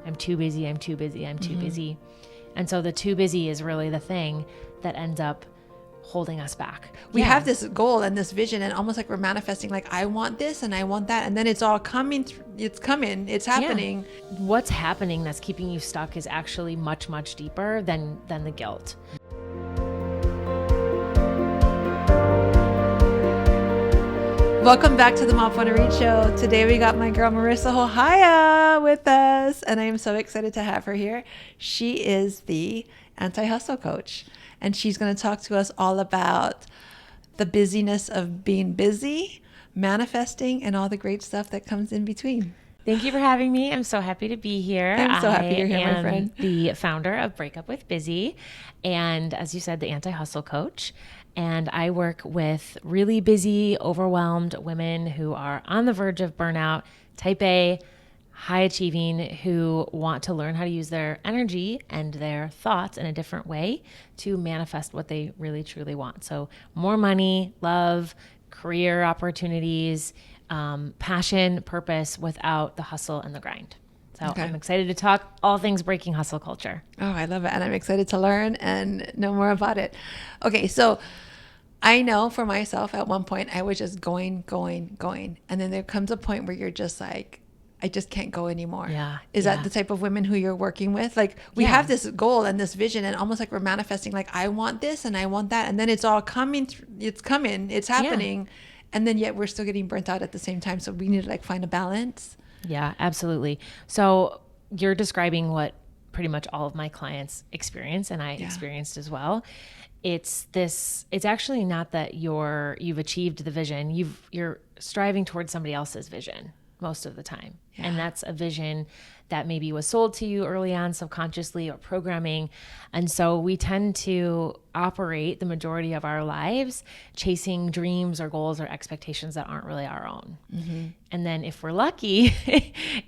I'm too busy, I'm too busy, I'm too busy. And so the too busy is really the thing that ends up holding us back. We have this goal and this vision, and almost like we're manifesting, like, I want this and I want that. And then it's all coming. It's happening. Yeah. What's happening that's keeping you stuck is actually much, much deeper than the guilt. Welcome back to the Mapuana Reed Show. Today we got my girl Marissa Hohaia with us, and I am so excited to have her here. She is the anti-hustle coach, and she's going to talk to us all about the busyness of being busy, manifesting, and all the great stuff that comes in between. Thank you for having me. I'm so happy to be here. I'm so happy you're here, my friend. I am the founder of Break Up with Busy, and as you said, the anti-hustle coach. And I work with really busy, overwhelmed women who are on the verge of burnout, type A, high achieving, who want to learn how to use their energy and their thoughts in a different way to manifest what they really truly want. So more money, love, career opportunities, passion, purpose without the hustle and the grind. So okay. I'm excited to talk all things breaking hustle culture. Oh, I love it. And I'm excited to learn and know more about it. Okay, so I know for myself at one point I was just going. And then there comes a point where you're just like, I just can't go anymore. Yeah. Is that the type of women who you're working with? Like we have this goal and this vision, and almost like we're manifesting, like, I want this and I want that. And then it's all coming. It's happening. Yeah. And then yet we're still getting burnt out at the same time. So we need to like find a balance. Yeah, absolutely. So you're describing what pretty much all of my clients experience, and I experienced as well. It's actually not that you've achieved the vision. You're striving towards somebody else's vision most of the time. Yeah. And that's a vision that maybe was sold to you early on subconsciously or programming. And so we tend to operate the majority of our lives chasing dreams or goals or expectations that aren't really our own. Mm-hmm. And then if we're lucky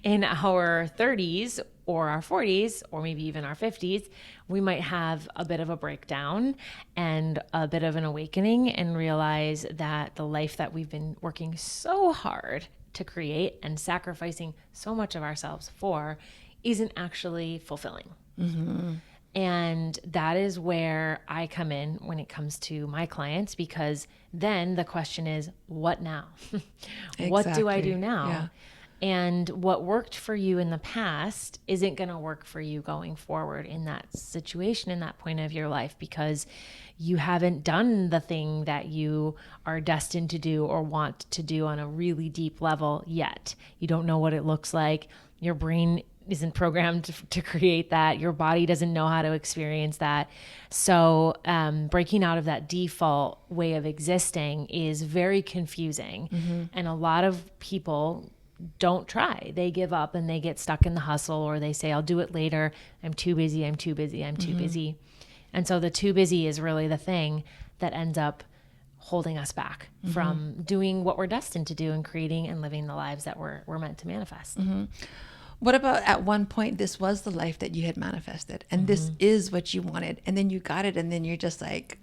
in our 30s or our 40s or maybe even our 50s, we might have a bit of a breakdown and a bit of an awakening and realize that the life that we've been working so hard to create and sacrificing so much of ourselves for isn't actually fulfilling. Mm-hmm. And that is where I come in when it comes to my clients, because then the question is, what now? What do I do now? Yeah. And what worked for you in the past isn't going to work for you going forward in that situation, in that point of your life, because you haven't done the thing that you are destined to do or want to do on a really deep level yet. You don't know what it looks like. Your brain isn't programmed to create that. Your body doesn't know how to experience that. So breaking out of that default way of existing is very confusing. Mm-hmm. And a lot of people don't try. They give up and they get stuck in the hustle, or they say, I'll do it later. I'm too busy. I'm too busy. I'm too busy. And so the too busy is really the thing that ends up holding us back from doing what we're destined to do and creating and living the lives that we're meant to manifest. Mm-hmm. What about at one point, this was the life that you had manifested and this is what you wanted, and then you got it, and then you're just like,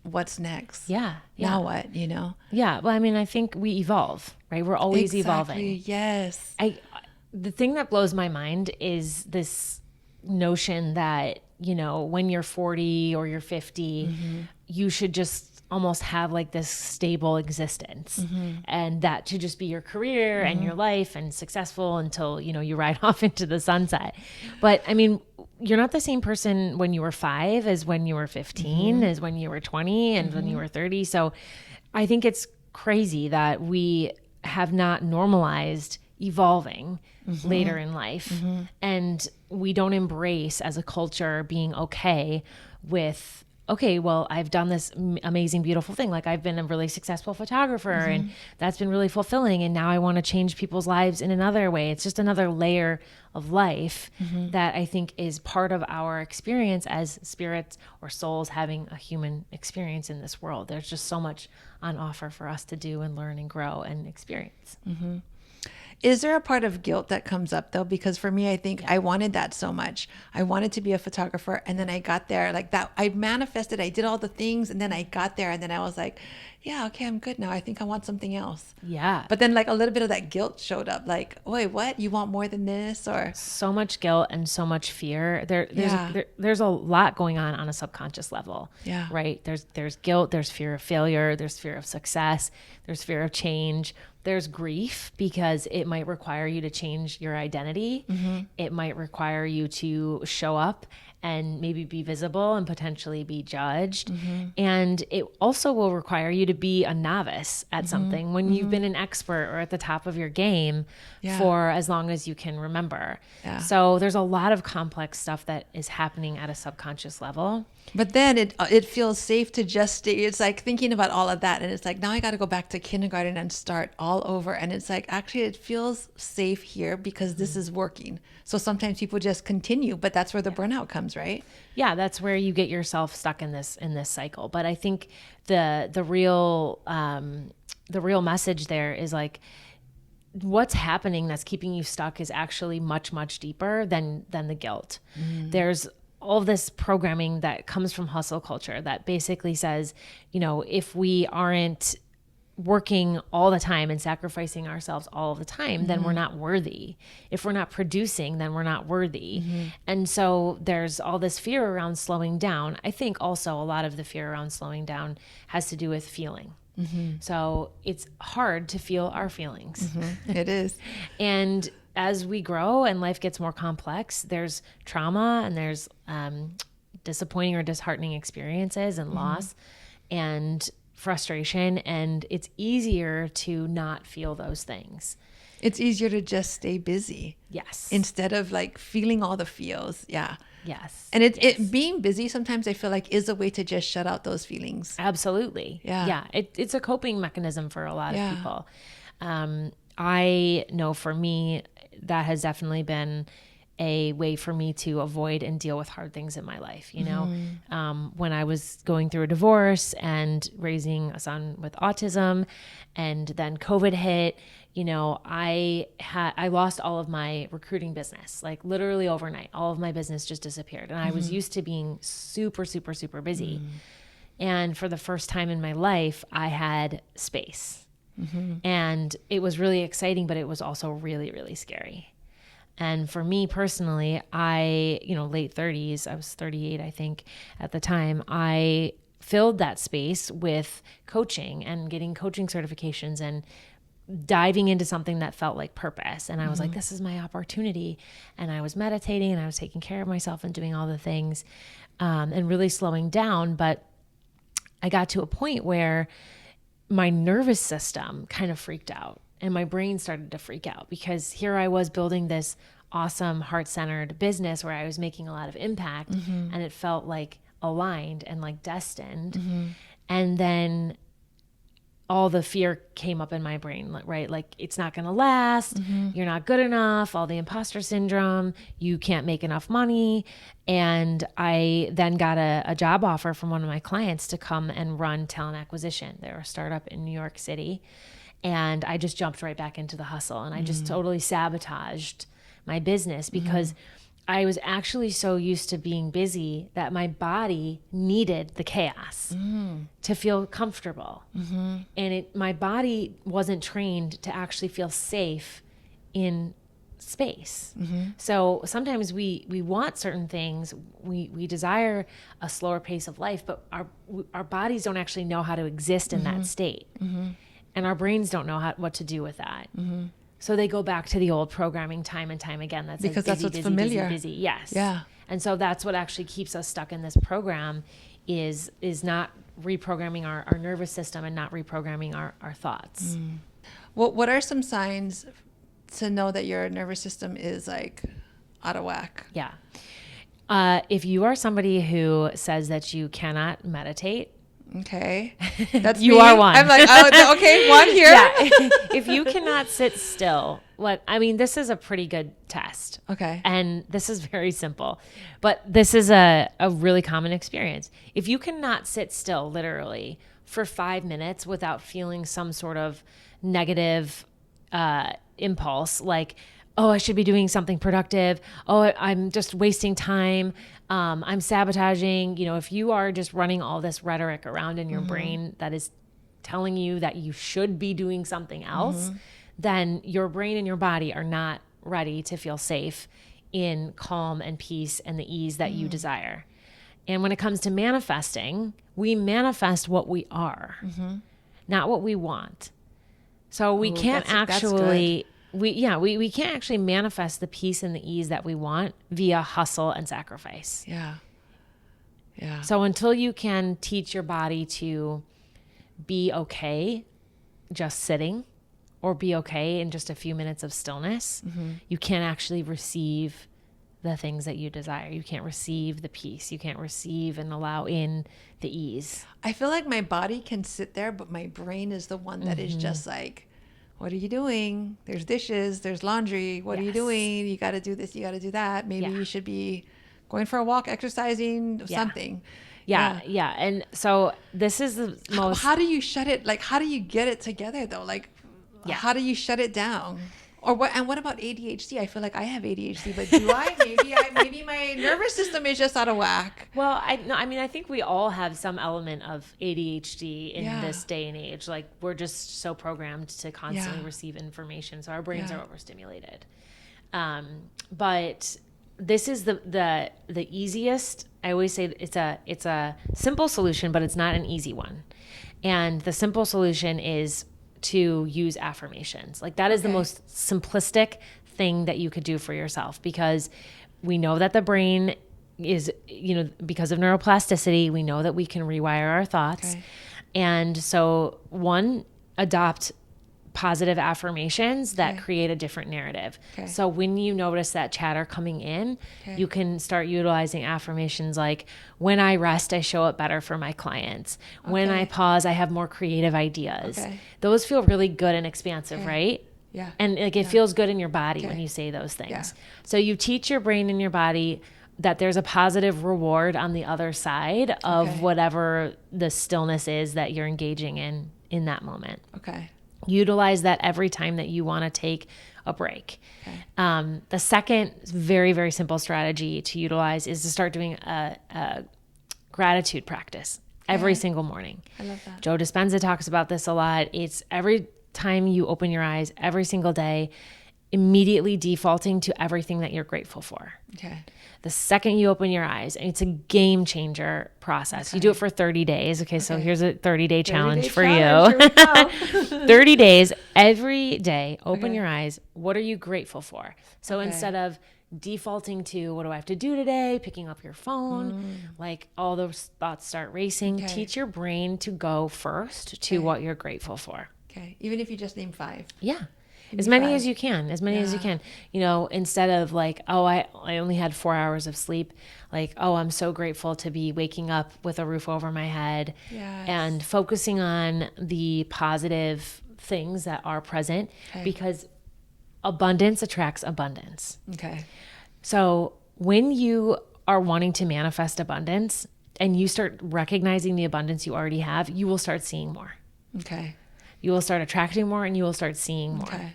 what's next? Yeah. Now what, you know? Yeah. Well, I mean, I think we evolve, right? We're always evolving. Yes. The thing that blows my mind is this notion that, you know, when you're 40 or you're 50, you should just almost have like this stable existence, and that should just be your career and your life and successful until, you know, you ride off into the sunset. But I mean, you're not the same person when you were 5 as when you were 15, as when you were 20 and when you were 30. So I think it's crazy that we have not normalized evolving later in life. And we don't embrace as a culture being okay with, okay, well, I've done this amazing, beautiful thing. Like, I've been a really successful photographer and that's been really fulfilling. And now I want to change people's lives in another way. It's just another layer of life that I think is part of our experience as spirits or souls having a human experience in this world. There's just so much on offer for us to do and learn and grow and experience. Is there a part of guilt that comes up though? Because for me, I think I wanted that so much. I wanted to be a photographer, and then I got there like that. I manifested, I did all the things, and then I got there, and then I was like, yeah, okay, I'm good now. I think I want something else. Yeah. But then like a little bit of that guilt showed up, like, wait, what? You want more than this? Or so much guilt and so much fear. There's a lot going on a subconscious level. Yeah. Right. There's guilt, there's fear of failure, there's fear of success, there's fear of change. There's grief because it might require you to change your identity. It might require you to show up and maybe be visible and potentially be judged. And it also will require you to be a novice at something when you've been an expert or at the top of your game for as long as you can remember. So there's a lot of complex stuff that is happening at a subconscious level. But then it feels safe to just stay. It's like thinking about all of that, and it's like, now I got to go back to kindergarten and start all over. And it's like, actually, it feels safe here because this is working. So sometimes people just continue, but that's where the burnout comes, right? Yeah, that's where you get yourself stuck in this cycle. But I think the real message there is like, what's happening that's keeping you stuck is actually much, much deeper than the guilt. There's all of this programming that comes from hustle culture that basically says, if we aren't working all the time and sacrificing ourselves all of the time, then we're not worthy. If we're not producing, then we're not worthy. And so there's all this fear around slowing down. I think also a lot of the fear around slowing down has to do with feeling. So it's hard to feel our feelings. It is. And as we grow and life gets more complex, there's trauma and there's disappointing or disheartening experiences and loss and frustration. And it's easier to not feel those things. It's easier to just stay busy. Yes. Instead of like feeling all the feels. Yeah. Yes. And it being busy sometimes I feel like is a way to just shut out those feelings. Absolutely. Yeah. Yeah. It's a coping mechanism for a lot of people. I know for me, that has definitely been a way for me to avoid and deal with hard things in my life. When I was going through a divorce and raising a son with autism, and then COVID hit, I lost all of my recruiting business, like literally overnight. All of my business just disappeared. And I was used to being super, super, super busy. And for the first time in my life, I had space. And it was really exciting, but it was also really, really scary. And for me personally, late 30s, I was 38, I think at the time, I filled that space with coaching and getting coaching certifications and diving into something that felt like purpose. And I was like, this is my opportunity. And I was meditating and I was taking care of myself and doing all the things and really slowing down. But I got to a point where my nervous system kind of freaked out and my brain started to freak out because here I was building this awesome heart-centered business where I was making a lot of impact and it felt like aligned and like destined. And then all the fear came up in my brain, right? Like it's not going to last. You're not good enough. All the imposter syndrome. You can't make enough money. And I then got a job offer from one of my clients to come and run talent acquisition. They're a startup in New York City. And I just jumped right back into the hustle and I just totally sabotaged my business because I was actually so used to being busy that my body needed the chaos to feel comfortable. And my body wasn't trained to actually feel safe in space. So sometimes we want certain things, we desire a slower pace of life, but our bodies don't actually know how to exist in that state. And our brains don't know what to do with that. So they go back to the old programming time and time again. That's because like busy, that's what's busy, familiar. busy, busy. Yes. Yeah. And so that's what actually keeps us stuck in this program is not reprogramming our nervous system and not reprogramming our thoughts. What are some signs to know that your nervous system is like out of whack? Yeah. If you are somebody who says that you cannot meditate, okay, that's you me. are one. I'm like, oh, okay, one here. Yeah. If you cannot sit still, this is a pretty good test. Okay. And this is very simple, but this is a really common experience. If you cannot sit still literally for 5 minutes without feeling some sort of negative impulse, like, oh, I should be doing something productive. Oh, I'm just wasting time. I'm sabotaging. If you are just running all this rhetoric around in your brain that is telling you that you should be doing something else, then your brain and your body are not ready to feel safe in calm and peace and the ease that you desire. And when it comes to manifesting, we manifest what we are, not what we want. So we can't actually, we can't actually manifest the peace and the ease that we want via hustle and sacrifice. Yeah. Yeah. So until you can teach your body to be okay just sitting, or be okay in just a few minutes of stillness, you can't actually receive the things that you desire. You can't receive the peace. You can't receive and allow in the ease. I feel like my body can sit there, but my brain is the one that is just like, what are you doing? There's dishes, there's laundry. What are you doing? You got to do this, you got to do that. Maybe you should be going for a walk, exercising, something. Yeah. And so this is the most... How do you shut it? Like, how do you get it together though? Like, how do you shut it down? Or what? And what about ADHD? I feel like I have ADHD, but do I? Maybe my nervous system is just out of whack. Well, I think we all have some element of ADHD in this day and age. Like, we're just so programmed to constantly receive information, so our brains are overstimulated. But this is the easiest. I always say it's a simple solution, but it's not an easy one. And the simple solution is to use affirmations. Like, that is the most simplistic thing that you could do for yourself, because we know that the brain is, because of neuroplasticity, we know that we can rewire our thoughts. And so adopt positive affirmations that create a different narrative. So when you notice that chatter coming in, you can start utilizing affirmations like, when I rest, I show up better for my clients. When I pause, I have more creative ideas. Those feel really good and expansive, right? Yeah. And like, it feels good in your body when you say those things. Yeah. So you teach your brain and your body that there's a positive reward on the other side of whatever the stillness is that you're engaging in that moment. Utilize that every time that you want to take a break. The second very, very simple strategy to utilize is to start doing a gratitude practice every single morning. I love that. Joe Dispenza talks about this a lot. It's every time you open your eyes, every single day, immediately defaulting to everything that you're grateful for. The second you open your eyes, and it's a game changer process. You do it for 30 days. So here's a 30-day challenge for you. 30 days, every day, open your eyes. What are you grateful for? So instead of defaulting to, what do I have to do today? Picking up your phone, like all those thoughts start racing. Teach your brain to go first to what you're grateful for. Even if you just name 5. As many as you can, instead of like, oh, I only had 4 hours of sleep. Like, oh, I'm so grateful to be waking up with a roof over my head, and focusing on the positive things that are present, because abundance attracts abundance. So when you are wanting to manifest abundance and you start recognizing the abundance you already have, you will start seeing more. You will start attracting more, and you will start seeing more.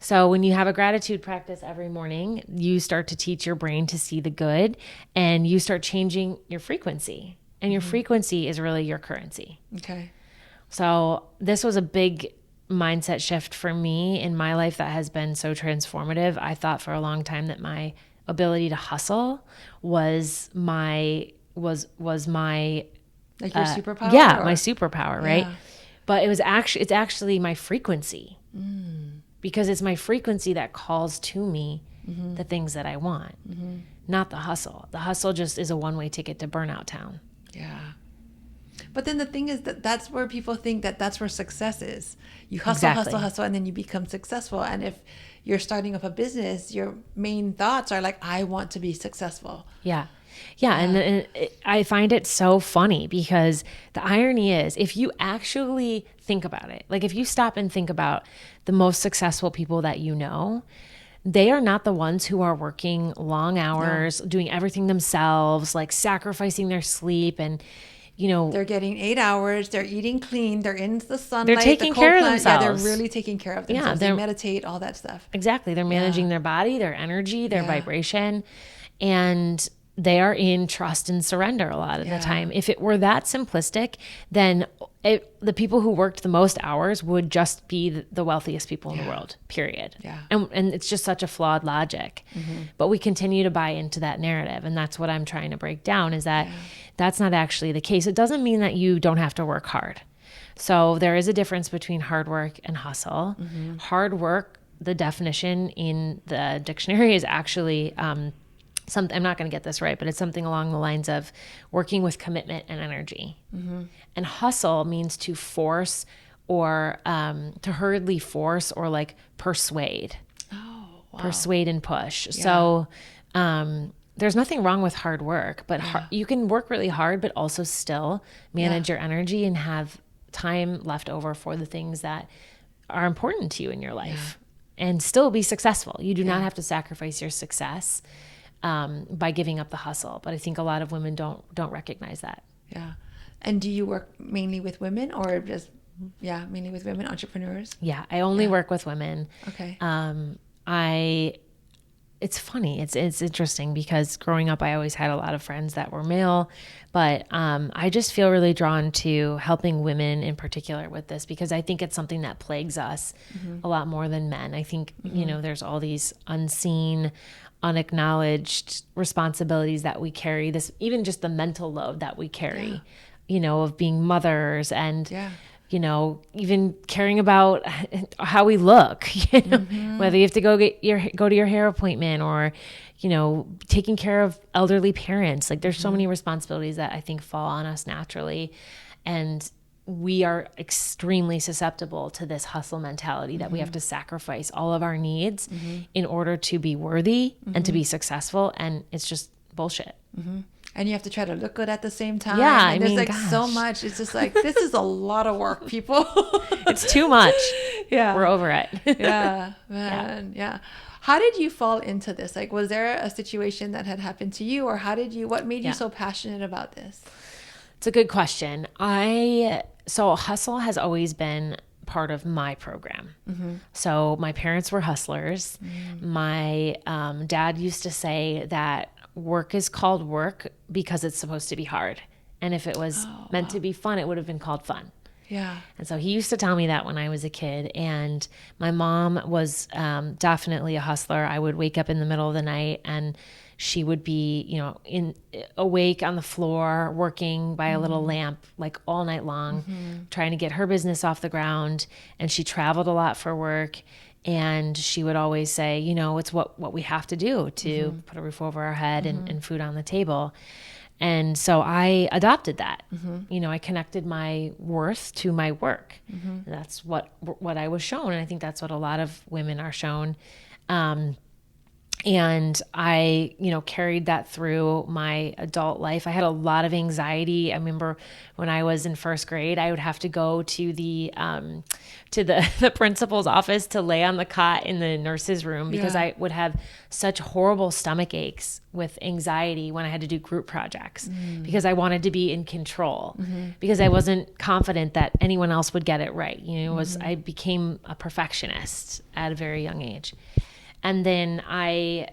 So when you have a gratitude practice every morning, you start to teach your brain to see the good, and you start changing your frequency. And your frequency is really your currency. So this was a big mindset shift for me in my life that has been so transformative. I thought for a long time that my ability to hustle was my like your superpower? My superpower, right? But it's actually my frequency. Because it's my frequency that calls to me the things that I want, not the hustle. The hustle just is a one-way ticket to burnout town. But then the thing is that's where people think that's where success is. You hustle, and then you become successful. And if you're starting up a business, your main thoughts are like, I want to be successful. And I find it so funny, because the irony is, if you actually think about it, like if you stop and think about the most successful people that you know, they are not the ones who are working long hours, doing everything themselves, like sacrificing their sleep and, they're getting 8 hours, they're eating clean, they're in the sunlight, they're taking care of themselves. Yeah, they're really taking care of themselves. They meditate, all that stuff. Exactly. They're managing their body, their energy, their vibration, and they are in trust and surrender a lot of the time. If it were that simplistic, then the people who worked the most hours would just be the wealthiest people in the world, period. Yeah. And it's just such a flawed logic. But we continue to buy into that narrative. And that's what I'm trying to break down, is that that's not actually the case. It doesn't mean that you don't have to work hard. So there is a difference between hard work and hustle. Hard work, the definition in the dictionary is actually I'm not going to get this right, but it's something along the lines of working with commitment and energy. And hustle means to force or to hurriedly force or like persuade. Oh, wow. Persuade and push. Yeah. So there's nothing wrong with hard work, but you can work really hard, but also still manage your energy and have time left over for the things that are important to you in your life and still be successful. You do not have to sacrifice your success by giving up the hustle. But I think a lot of women don't recognize that. Yeah. And do you work mainly with women or just, mainly with women entrepreneurs? Yeah, I only work with women. Okay. It's funny. It's interesting because growing up, I always had a lot of friends that were male, but I just feel really drawn to helping women in particular with this because I think it's something that plagues us a lot more than men. I think, there's all these unseen, unacknowledged responsibilities that we carry, this even just the mental load that we carry, of being mothers and even caring about how we look, whether you have to go to your hair appointment or taking care of elderly parents. Like there's so many responsibilities that I think fall on us naturally, and we are extremely susceptible to this hustle mentality that we have to sacrifice all of our needs in order to be worthy and to be successful. And it's just bullshit. And you have to try to look good at the same time. Yeah. And there's so much. It's just like, this is a lot of work, people. It's too much. Yeah. We're over it. Yeah, man. Yeah. How did you fall into this? Like, was there a situation that had happened to you, or what made you so passionate about this? It's a good question. So hustle has always been part of my program. So my parents were hustlers. My dad used to say that work is called work because it's supposed to be hard. And if it was meant to be fun, it would have been called fun. Yeah. And so he used to tell me that when I was a kid. And my mom was definitely a hustler. I would wake up in the middle of the night and she would be, awake on the floor, working by a little lamp, like all night long, trying to get her business off the ground. And she traveled a lot for work. And she would always say, it's what we have to do to put a roof over our head and food on the table. And so I adopted that. I connected my worth to my work. That's what I was shown. And I think that's what a lot of women are shown. And I, carried that through my adult life. I had a lot of anxiety. I remember when I was in first grade, I would have to go to the principal's office to lay on the cot in the nurse's room because I would have such horrible stomach aches with anxiety when I had to do group projects because I wanted to be in control because I wasn't confident that anyone else would get it right. I became a perfectionist at a very young age. And then I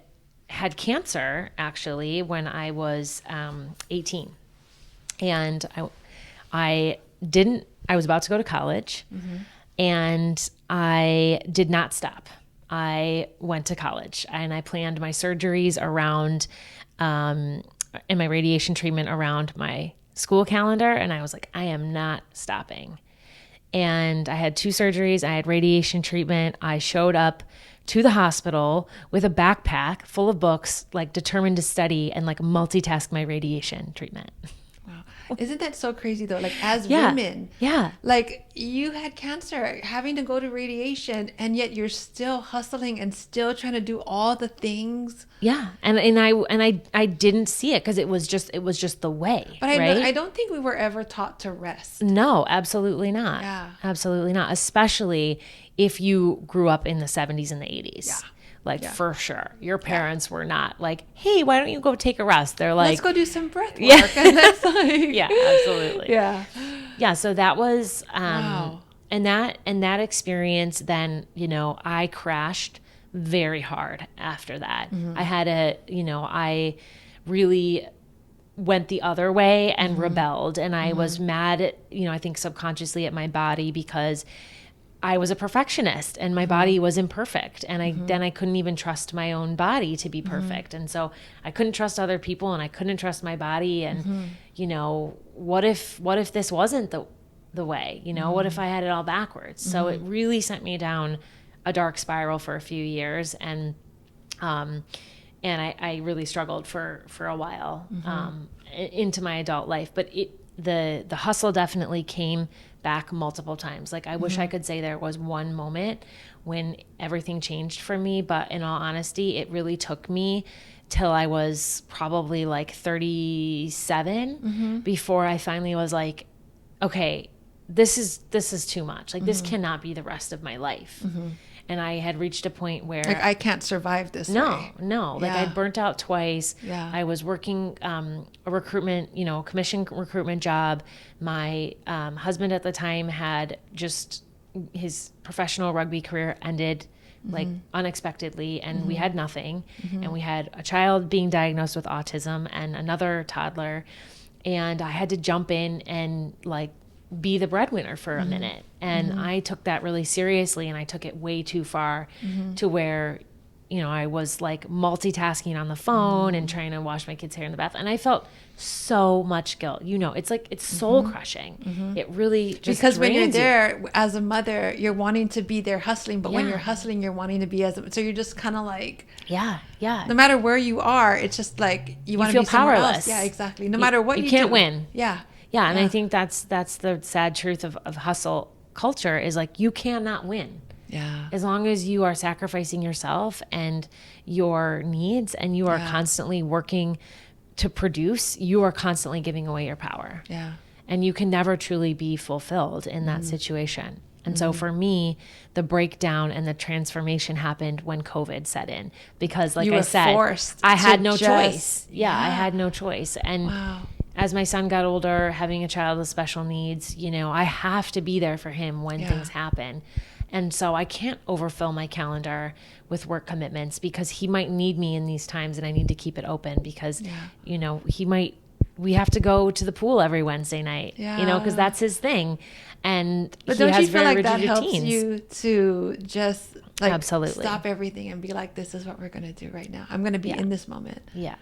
had cancer actually when I was 18, and I was about to go to college, and I did not stop. I went to college and I planned my surgeries around, and my radiation treatment around my school calendar. And I was like, I am not stopping. And I had 2 surgeries. I had radiation treatment. I showed up to the hospital with a backpack full of books, like determined to study and like multitask my radiation treatment. Wow. Isn't that so crazy though? Like as women, like you had cancer, having to go to radiation, and yet you're still hustling and still trying to do all the things. Yeah. And I didn't see it because it was just the way. But right? I don't think we were ever taught to rest. No, absolutely not. Yeah. Absolutely not. Especially if you grew up in the 70s and the 80s. Yeah. Like for sure. Your parents were not like, hey, why don't you go take a rest? They're like, let's go do some breath work. And that's like, yeah, absolutely. Yeah. Yeah. So that was, Wow. and that experience, then, I crashed very hard after that. I had I really went the other way and rebelled, and I was mad at, I think subconsciously at my body, because I was a perfectionist and my body was imperfect. And then I couldn't even trust my own body to be perfect. And so I couldn't trust other people, and I couldn't trust my body. And, what if this wasn't the way, what if I had it all backwards? So it really sent me down a dark spiral for a few years. And I really struggled for a while, into my adult life, but the hustle definitely came back multiple times. Like, I wish I could say there was one moment when everything changed for me, but in all honesty, it really took me till I was probably like 37 before I finally was like, okay, this is too much. Like, this cannot be the rest of my life. And I had reached a point where, like, I can't survive this way. No. Like, I'd burnt out twice. Yeah. I was working a recruitment, commission recruitment job. My husband at the time had just, his professional rugby career ended like unexpectedly, and we had nothing. And we had a child being diagnosed with autism and another toddler. And I had to jump in and like be the breadwinner for a minute. And I took that really seriously, and I took it way too far to where, I was like multitasking on the phone and trying to wash my kids' hair in the bath. And I felt so much guilt. It's like, it's soul crushing. It really just because when you're drains you. there as a mother, you're wanting to be there hustling, but when you're hustling, you're wanting to be so you're just kind of like, no matter where you are, it's just like you want to feel be somewhere powerless. else. Yeah, exactly. No matter what you can't do. win. Yeah. Yeah, and I think that's the sad truth of hustle culture, is like, you cannot win. Yeah. As long as you are sacrificing yourself and your needs, and you are constantly working to produce, you are constantly giving away your power. Yeah. And you can never truly be fulfilled in that situation. And so for me, the breakdown and the transformation happened when COVID set in, because like I said, I had no choice. I had no choice. And as my son got older, having a child with special needs, I have to be there for him when things happen. And so I can't overfill my calendar with work commitments, because he might need me in these times, and I need to keep it open, because, we have to go to the pool every Wednesday night, because that's his thing. But don't you feel like that helps you to just like absolutely stop everything and be like, this is what we're going to do right now. I'm going to be in this moment. Yeah.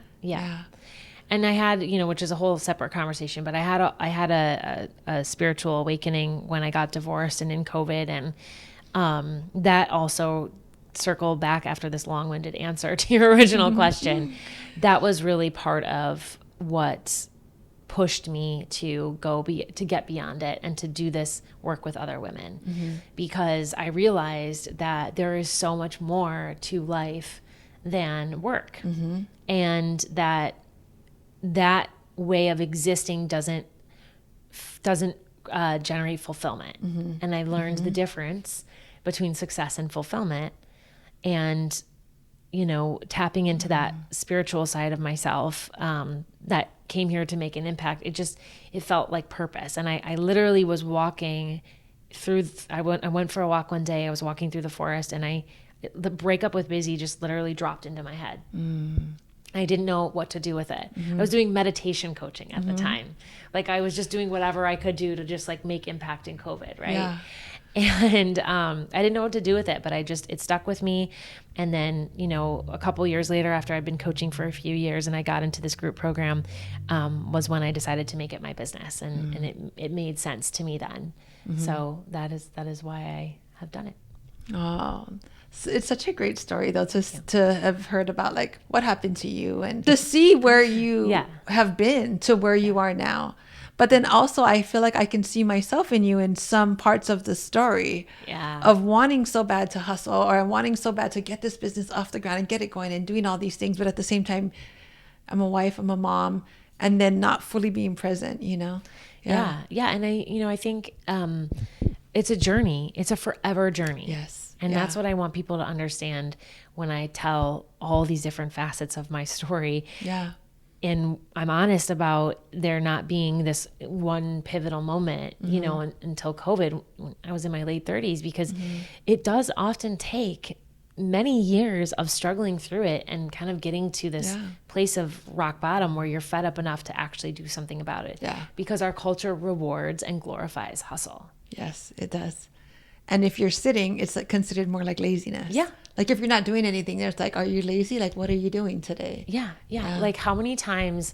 And I had, which is a whole separate conversation, but I had a spiritual awakening when I got divorced and in COVID. And that also circled back after this long-winded answer to your original question. That was really part of what pushed me to get beyond it and to do this work with other women, because I realized that there is so much more to life than work, and that way of existing doesn't generate fulfillment. And I learned the difference between success and fulfillment, and tapping into that spiritual side of myself that came here to make an impact. It felt like purpose. And I literally was walking through, I went for a walk one day. I was walking through the forest, and the breakup with Busy just literally dropped into my head. I didn't know what to do with it. I was doing meditation coaching at the time. Like, I was just doing whatever I could do to just like make impact in COVID. Right. Yeah. And I didn't know what to do with it, but it stuck with me. And then, a couple years later, after I'd been coaching for a few years and I got into this group program, was when I decided to make it my business. And it made sense to me then. So that is why I have done it. Oh, it's such a great story though, to have heard about like what happened to you and to see where you have been to where you are now. But then also I feel like I can see myself in you in some parts of the story of wanting so bad to hustle, or wanting so bad to get this business off the ground and get it going and doing all these things. But at the same time, I'm a wife, I'm a mom, and then not fully being present, Yeah. And I think it's a journey. It's a forever journey. Yes. And that's what I want people to understand when I tell all these different facets of my story. Yeah. And I'm honest about there not being this one pivotal moment, you know, until COVID, when I was in my late 30s, because it does often take many years of struggling through it and kind of getting to this place of rock bottom where you're fed up enough to actually do something about it. Yeah. Because our culture rewards and glorifies hustle. Yes, it does. And if you're sitting, it's like considered more like laziness. Yeah. Like if you're not doing anything, it's like, are you lazy? Like, what are you doing today? Yeah. Like how many times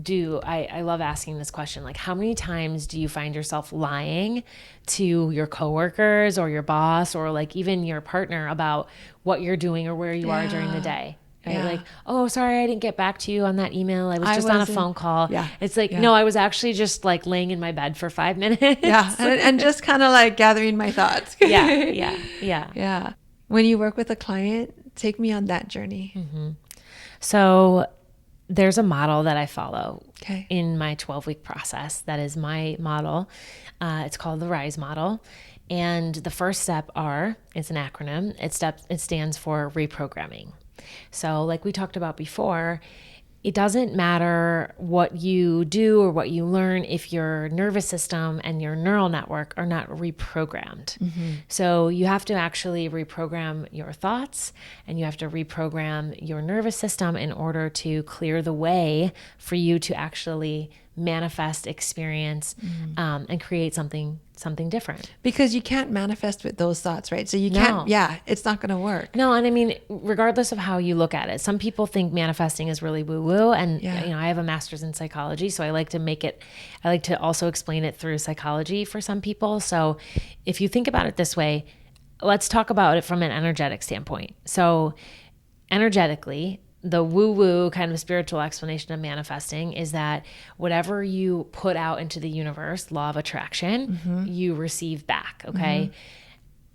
I love asking this question, like how many times do you find yourself lying to your coworkers or your boss or like even your partner about what you're doing or where you are during the day? Right? Yeah. Like, oh, sorry, I didn't get back to you on that email. I was just on a phone call. Yeah. It's like, no, I was actually just like laying in my bed for 5 minutes. Yeah. And just kind of like gathering my thoughts. Yeah. When you work with a client, take me on that journey. So there's a model that I follow Okay. in my 12-week process. That is my model. It's called the RISE model. And the first step it's an acronym. It stands for reprogramming. So like we talked about before, it doesn't matter what you do or what you learn if your nervous system and your neural network are not reprogrammed. So you have to actually reprogram your thoughts and you have to reprogram your nervous system in order to clear the way for you to actually manifest, experience, and create something different. Because you can't manifest with those thoughts, right? So you can't, it's not going to work. No, and I mean, regardless of how you look at it, some people think manifesting is really woo-woo, and you know, I have a master's in psychology, so I like to also explain it through psychology for some people. So if you think about it this way, let's talk about it from an energetic standpoint. So energetically, the woo-woo kind of spiritual explanation of manifesting is that whatever you put out into the universe, law of attraction, you receive back, okay?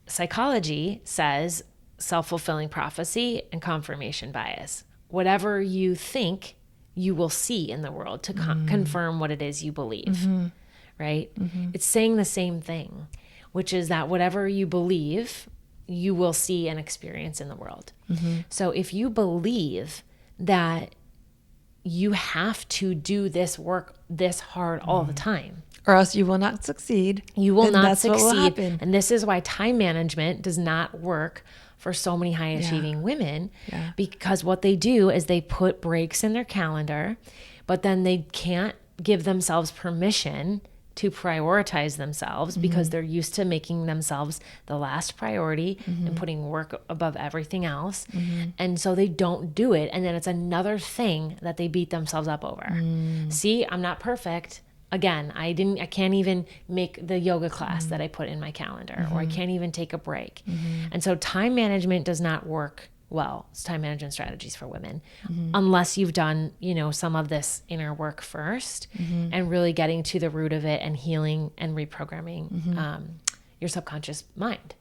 Psychology says self-fulfilling prophecy and confirmation bias. Whatever you think, you will see in the world to confirm what it is you believe, right? It's saying the same thing, which is that whatever you believe, you will see and experience in the world. So if you believe that you have to do this work this hard all the time, or else you will not succeed. You will not that's what will succeed. happen. And this is why time management does not work for so many high achieving women, because what they do is they put breaks in their calendar, but then they can't give themselves permission to prioritize themselves because they're used to making themselves the last priority and putting work above everything else. And so they don't do it. And then it's another thing that they beat themselves up over. See, I'm not perfect. Again, I can't even make the yoga class that I put in my calendar, or I can't even take a break. And so time management does not work well. It's time management strategies for women, unless you've done, you know, some of this inner work first and really getting to the root of it and healing and reprogramming your subconscious mind.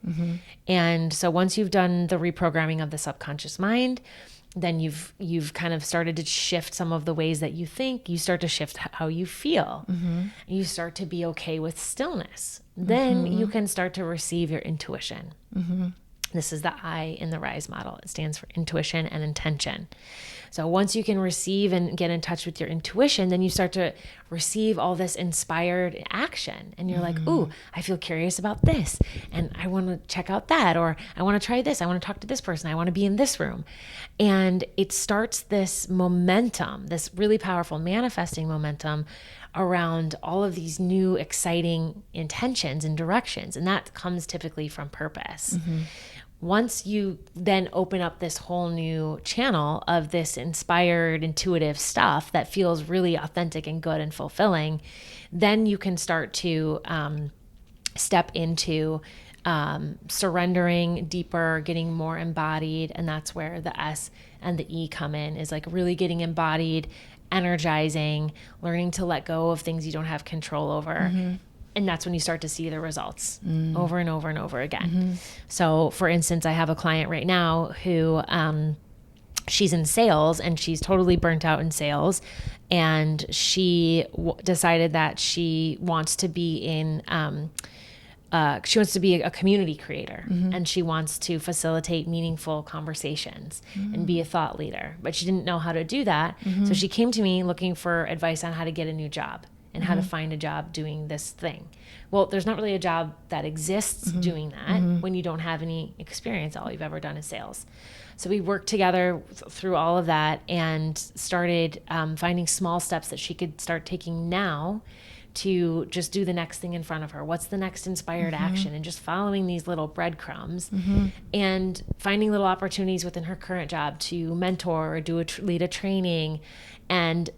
And so once you've done the reprogramming of the subconscious mind, then you've kind of started to shift some of the ways that you think. You start to shift how you feel. You start to be okay with stillness. Then you can start to receive your intuition. This is the I in the RISE model. It stands for intuition and intention. So once you can receive and get in touch with your intuition, then you start to receive all this inspired action. And you're like, ooh, I feel curious about this. And I want to check out that. Or I want to try this. I want to talk to this person. I want to be in this room. And it starts this momentum, this really powerful manifesting momentum around all of these new exciting intentions and directions. And that comes typically from purpose. Once you then open up this whole new channel of this inspired, intuitive stuff that feels really authentic and good and fulfilling, then you can start to step into surrendering deeper, getting more embodied. And that's where the S and the E come in, is like really getting embodied, energizing, learning to let go of things you don't have control over. And that's when you start to see the results over and over and over again. So for instance, I have a client right now who she's in sales and she's totally burnt out in sales. And she decided that she wants to be in she wants to be a community creator, and she wants to facilitate meaningful conversations and be a thought leader, but she didn't know how to do that. So she came to me looking for advice on how to get a new job and how to find a job doing this thing. Well, there's not really a job that exists doing that when you don't have any experience. All you've ever done is sales. So we worked together through all of that and started finding small steps that she could start taking now to just do the next thing in front of her. What's the next inspired action? And just following these little breadcrumbs and finding little opportunities within her current job to mentor or lead a training. And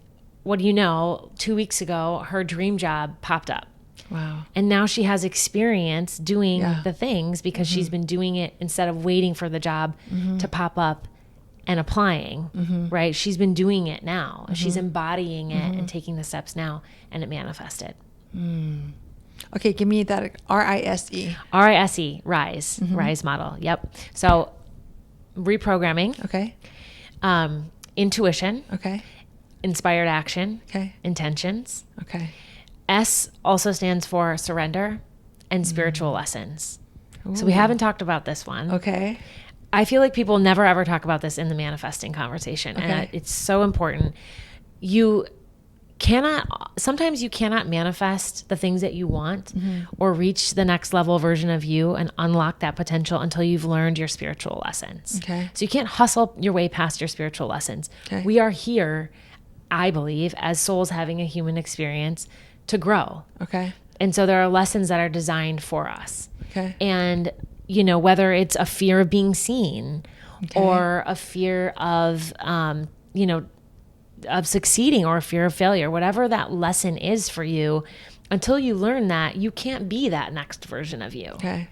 what do you know, 2 weeks ago, her dream job popped up. Wow. And now she has experience doing the things because she's been doing it instead of waiting for the job to pop up and applying, right? She's been doing it now. She's embodying it and taking the steps now, and it manifested. Okay, give me that RISE. RISE, RISE, RISE model. Yep. So reprogramming. Okay. Intuition. Okay. Inspired action. Okay. Intentions. Okay. S also stands for surrender and spiritual lessons. Ooh. So we haven't talked about this one. Okay. I feel like people never ever talk about this in the manifesting conversation. Okay. And it's so important. Sometimes you cannot manifest the things that you want or reach the next level version of you and unlock that potential until you've learned your spiritual lessons. Okay. So you can't hustle your way past your spiritual lessons. Okay. We are here, I believe, as souls having a human experience to grow. Okay. And so there are lessons that are designed for us. Okay. And, whether it's a fear of being seen or a fear of, of succeeding or a fear of failure, whatever that lesson is for you, until you learn that, you can't be that next version of you. Okay.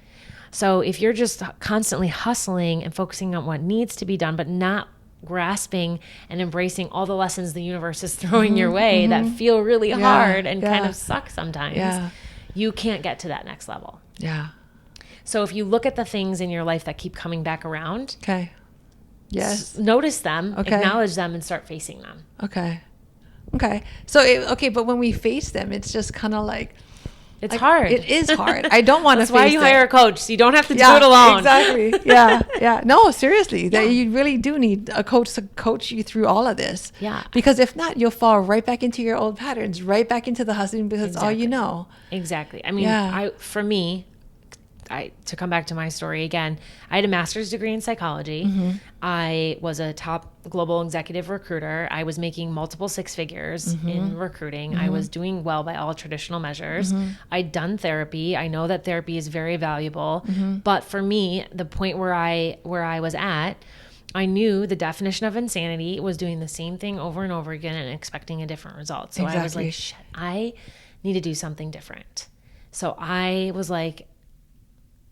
So if you're just constantly hustling and focusing on what needs to be done, but not grasping and embracing all the lessons the universe is throwing your way that feel really hard and kind of suck sometimes, you can't get to that next level. Yeah. So if you look at the things in your life that keep coming back around, okay. Yes. Notice them, okay. Acknowledge them, and start facing them. Okay. Okay. So, but when we face them, it's just kind of like, it's hard. It is hard. I don't want to face That's why you hire a coach. So you don't have to do it alone. Exactly. Yeah. Yeah. No, seriously. That you really do need a coach to coach you through all of this. Yeah. Because if not, you'll fall right back into your old patterns, right back into the hustling because it's all you know. Exactly. I mean, for me, to come back to my story again, I had a master's degree in psychology. I was a top global executive recruiter. I was making multiple six figures in recruiting. I was doing well by all traditional measures. I'd done therapy. I know that therapy is very valuable. But for me, the point where I was at, I knew the definition of insanity was doing the same thing over and over again and expecting a different result. So I was like, shit, I need to do something different. So I was like,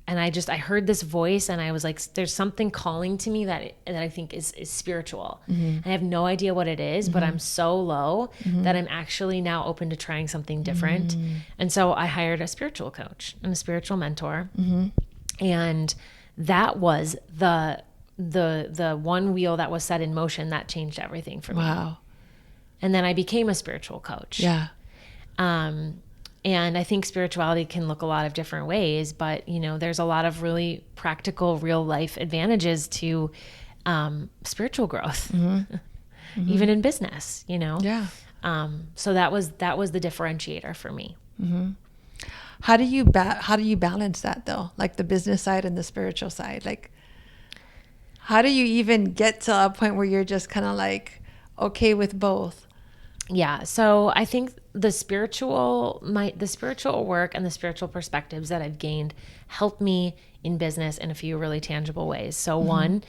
and I heard this voice and I was like, there's something calling to me that I think is spiritual. I have no idea what it is, but I'm so low that I'm actually now open to trying something different. And so I hired a spiritual coach and a spiritual mentor. And that was the one wheel that was set in motion that changed everything for me. Wow. And then I became a spiritual coach. Yeah. And I think spirituality can look a lot of different ways, but there's a lot of really practical, real life advantages to spiritual growth, even in business. Yeah. So that was the differentiator for me. How do you balance that though? Like the business side and the spiritual side. Like, how do you even get to a point where you're just kind of like okay with both? Yeah. So I think the spiritual work and the spiritual perspectives that I've gained helped me in business in a few really tangible ways. So one,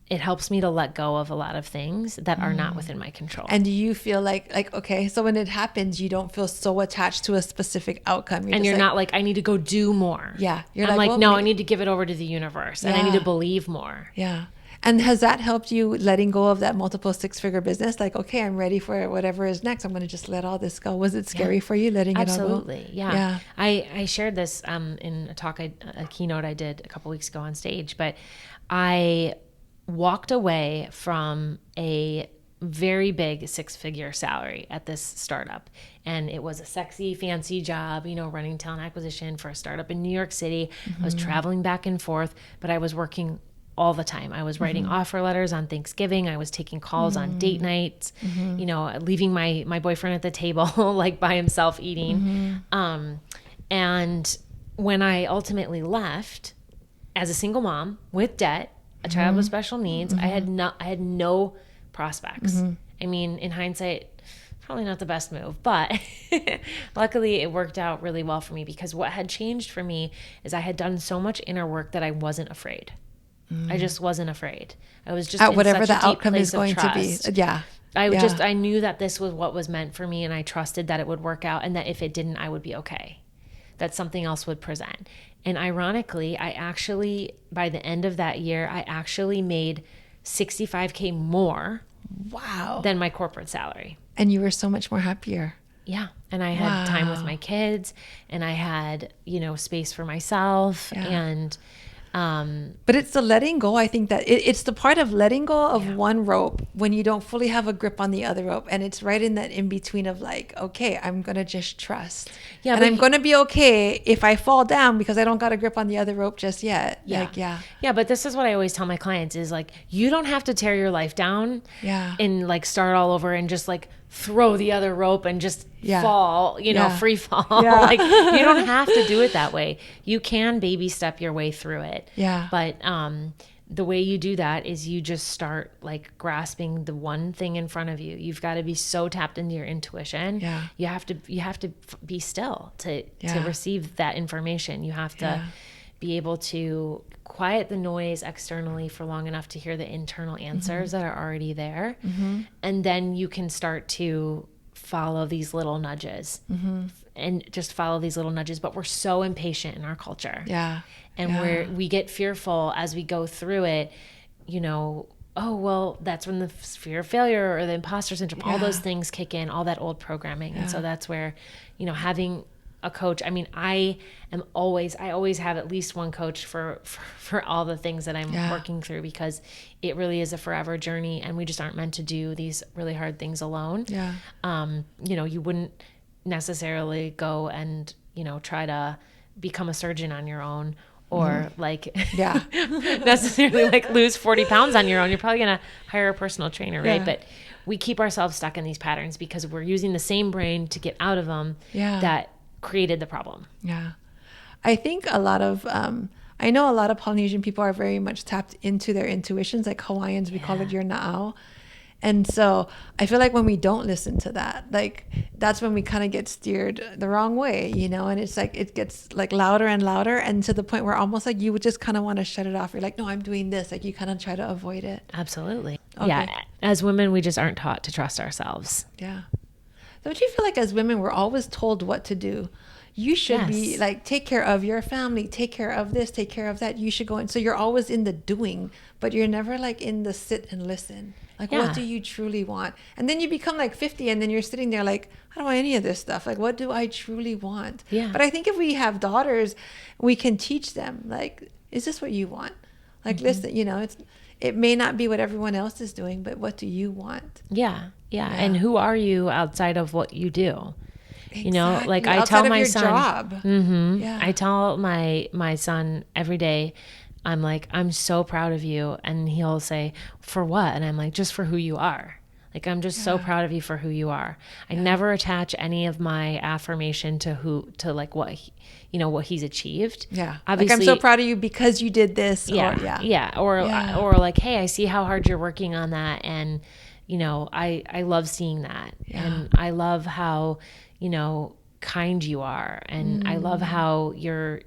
it helps me to let go of a lot of things that are not within my control. And do you feel like, okay, so when it happens, you don't feel so attached to a specific outcome. You're not like, I need to go do more. Yeah. I'm like, no, I need to give it over to the universe and I need to believe more. Yeah. And has that helped you letting go of that multiple six-figure business? Like, okay, I'm ready for whatever is next. I'm going to just let all this go. Was it scary for you letting it all go? Absolutely. Yeah. I shared this in a talk, a keynote I did a couple weeks ago on stage, but I walked away from a very big 6-figure salary at this startup. And it was a sexy, fancy job, running talent acquisition for a startup in New York City. I was traveling back and forth, but I was working all the time. I was writing offer letters on Thanksgiving. I was taking calls on date nights, leaving my boyfriend at the table, like by himself eating. And when I ultimately left as a single mom with debt, a child with special needs, I had no prospects. I mean, in hindsight, probably not the best move, but luckily it worked out really well for me, because what had changed for me is I had done so much inner work that I wasn't afraid. I just wasn't afraid. I was just at in whatever such the a deep outcome place is going of trust. to be. Yeah. I knew that this was what was meant for me, and I trusted that it would work out, and that if it didn't, I would be okay. That something else would present. And ironically, by the end of that year, I actually made $65K more than my corporate salary. And you were so much more happier. Yeah. And I had time with my kids, and I had, space for myself. And but it's the letting go. I think that it's the part of letting go of one rope when you don't fully have a grip on the other rope. And it's right in that in between of like, okay, I'm going to just trust. Yeah, and I'm going to be okay if I fall down because I don't got a grip on the other rope just yet. Yeah. Yeah. But this is what I always tell my clients is like, you don't have to tear your life down and like start all over and just like throw the other rope and just fall, free fall. Like you don't have to do it that way. You can baby step your way through it. Yeah. But the way you do that is you just start like grasping the one thing in front of you. You've got to be so tapped into your intuition. Yeah. You have to be still to receive that information. You have to be able to quiet the noise externally for long enough to hear the internal answers that are already there. And then you can start to follow these little nudges and just follow these little nudges. But we're so impatient in our culture. Yeah. And we get fearful as we go through it, oh, well, that's when the fear of failure or the imposter syndrome, all those things kick in, all that old programming. And so that's where, having a coach, I mean, I always have at least one coach for all the things that I'm working through, because it really is a forever journey, and we just aren't meant to do these really hard things alone. Yeah. You wouldn't necessarily go and, try to become a surgeon on your own, or necessarily like lose 40 pounds on your own. You're probably going to hire a personal trainer, right? But we keep ourselves stuck in these patterns because we're using the same brain to get out of them that created the problem. Yeah. I think a lot of, I know a lot of Polynesian people are very much tapped into their intuitions, like Hawaiians, we call it your na'au. And so I feel like when we don't listen to that, like that's when we kind of get steered the wrong way, and it's like, it gets like louder and louder, and to the point where almost like you would just kind of want to shut it off. You're like, no, I'm doing this. Like you kind of try to avoid it. Absolutely. Okay. Yeah. As women, we just aren't taught to trust ourselves. Yeah. So don't you feel like as women, we're always told what to do? You should be like, take care of your family, take care of this, take care of that. You should go in. So you're always in the doing, but you're never like in the sit and listen. Like, what do you truly want? And then you become like 50 and then you're sitting there like, I don't want any of this stuff. Like, what do I truly want? Yeah. But I think if we have daughters, we can teach them, like, is this what you want? Like, listen, it may not be what everyone else is doing, but what do you want? Yeah. And who are you outside of what you do? Exactly. Like I outside tell of my your son, job. I tell my son every day, I'm like, I'm so proud of you. And he'll say, for what? And I'm like, just for who you are. Like, I'm just so proud of you for who you are. I never attach any of my affirmation to what he's achieved. Yeah. Obviously, like, I'm so proud of you because you did this. Or like, hey, I see how hard you're working on that. And, I love seeing that. Yeah. And I love how, kind you are. And I love how you're,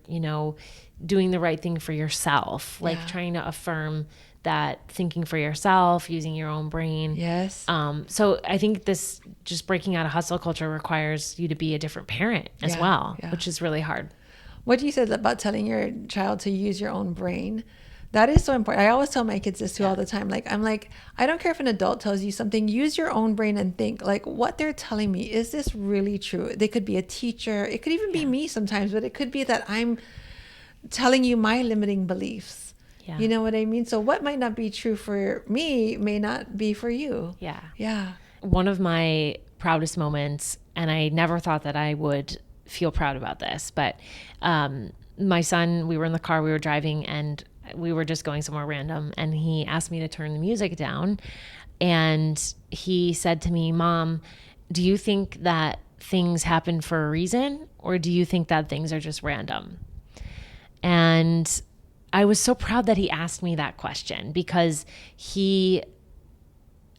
doing the right thing for yourself, like trying to affirm that, thinking for yourself, using your own brain. Yes. So I think this just breaking out of hustle culture requires you to be a different parent as well, which is really hard. What you said about telling your child to use your own brain, that is so important. I always tell my kids this too all the time. Like, I'm like, I don't care if an adult tells you something, use your own brain and think like, what they're telling me, is this really true? They could be a teacher. It could even be me sometimes, but it could be that I'm telling you my limiting beliefs. Yeah. You know what I mean? So what might not be true for me may not be for you. Yeah. Yeah. One of my proudest moments, and I never thought that I would feel proud about this, but my son, we were in the car, we were driving, and we were just going somewhere random, and he asked me to turn the music down. And he said to me, Mom, do you think that things happen for a reason, or do you think that things are just random? And I was so proud that he asked me that question, because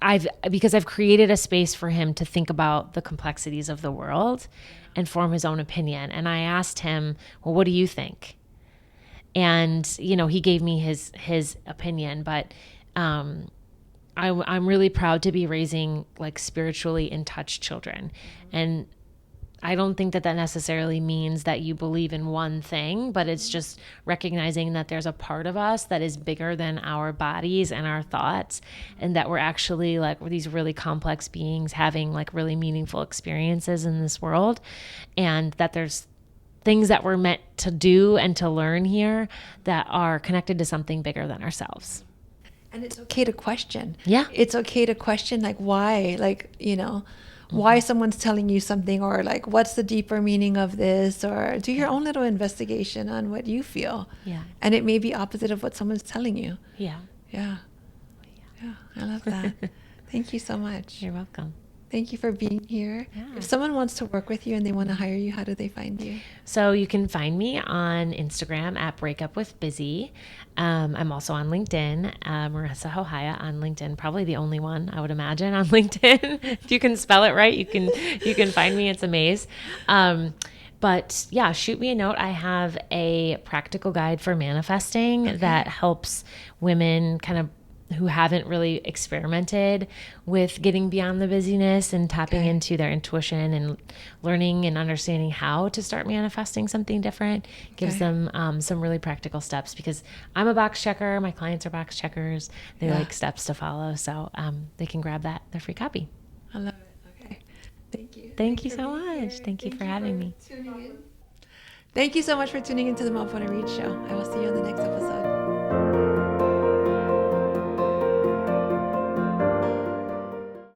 I've created a space for him to think about the complexities of the world and form his own opinion. And I asked him, well, what do you think? And, he gave me his opinion, but I'm really proud to be raising like spiritually in touch children. And I don't think that necessarily means that you believe in one thing, but it's just recognizing that there's a part of us that is bigger than our bodies and our thoughts, and that we're actually like these really complex beings having like really meaningful experiences in this world, and that there's things that we're meant to do and to learn here that are connected to something bigger than ourselves. And it's okay to question. Yeah. It's okay to question, like, why, like, why someone's telling you something, or like, what's the deeper meaning of this, or do your own little investigation on what you feel. Yeah. And it may be opposite of what someone's telling you. Yeah. Yeah. Yeah. I love that. Thank you so much. You're welcome. Thank you for being here. Yeah. If someone wants to work with you and they want to hire you, how do they find you? So you can find me on Instagram at breakupwithbusy. I'm also on LinkedIn, Marissa Hohaia on LinkedIn, probably the only one I would imagine on LinkedIn. If you can spell it right, you can find me. It's a maze. But yeah, shoot me a note. I have a practical guide for manifesting that helps women kind of who haven't really experimented with getting beyond the busyness and tapping into their intuition and learning and understanding how to start manifesting something different. Gives them some really practical steps, because I'm a box checker. My clients are box checkers. They like steps to follow. So they can grab their free copy. I love it. Okay. Thank you. Thank you so much. Thank you for having me. Thank you so much for tuning into the Mapuana Reed Show. I will see you on the next episode.